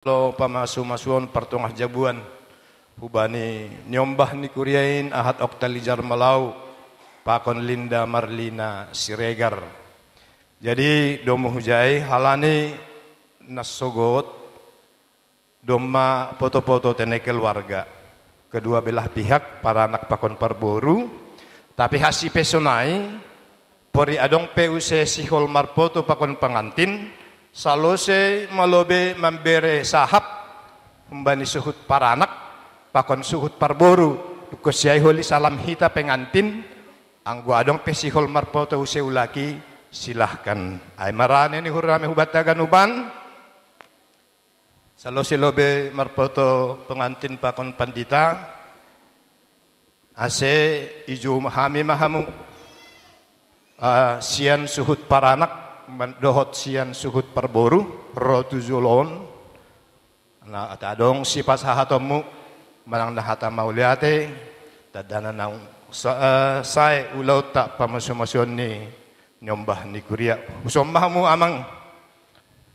Lo pamasu-masuon partungah jabuan hubani nyombah ni kuriain ahad oktalijar malau pakon Linda Marlina Siregar. Jadi domo hujai halani nasogot doma foto-foto tenekel warga kedua belah pihak para anak pakon parboru tapi hasi pesonai pori adong PUC sihol marpoto pakon pengantin salose malobe membere sahab membani suhut para anak pakon suhut parboru kusiai holi salam hita pengantin anggo adong pesihol marpoto useulaki silahkan ay marane ni hurame hubatagan uban salose lobe marpoto pengantin pakon pandita ase ijo mahami mahamu sian suhut para anak dohot sian suhut parboru rotu zulon na atadong sipas hahatomu manang nahata mauliate tadana nang sai ulau tak pamasomasyon ni nyombah ni kuria usombah mu amang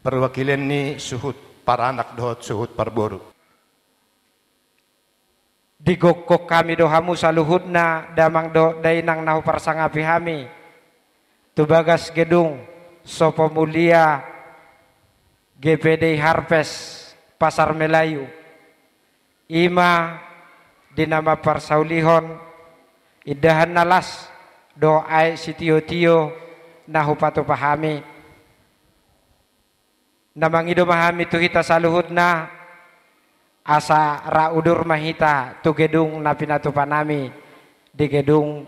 perwakilan ni suhut para anak dohot suhut parboru digokok kami dohamu saluhutna damang do dainang nahu parsangapi hami tubagas gedung Sopo Mulia GPD Harpes Pasar Melayu ima dinama parsaulihon idahan nalas doai sitio-tio nahu patu pahami namang ido mahami tu hita saluhutna asa raudur mahita tu gedung napinatu panami di gedung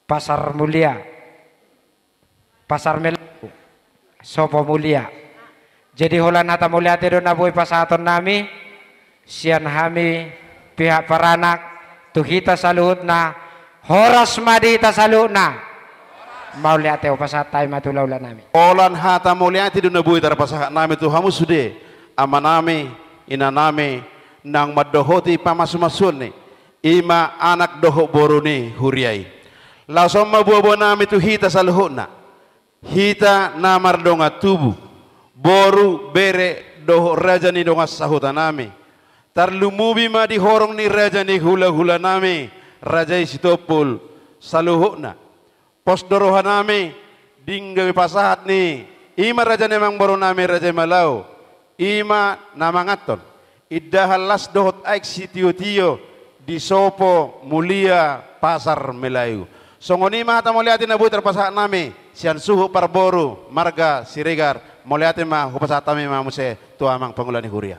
Pasar Mulia Pasar Melayu Sopo Mulia. Jadi holan hata mulia tedo nabuhi pasaton nami sian hami pihak paranak tu kita saluhutna horas madi ta saluhna maulia teo pasatai matulaula nami. Holan hata mulia tedo nabuhi tar pasahat nami tu hamu sude amanami inanami nang madohoti pamasumasun ni ima anak doho boruni huriai. Langsung mabuah nami tu hita saluhutna. Hita namar donga tubuh boru bere doho raja ni donga sahuta nami tarlumubi ma di horong ni raja ni hula-hula nami raja isitopul saluhukna pos doroha nami dinggawi pasahat ni ima raja nemang boru nami raja malau ima namangaton iddahalas dohot aik sitio-tio di Sopo Mulia Pasar Melayu songoni ma hata mulia tina buiter pasahat nami sian suhu parboru marga Siregar moliate ma hupasatami ma muse tuamang pangulani huria.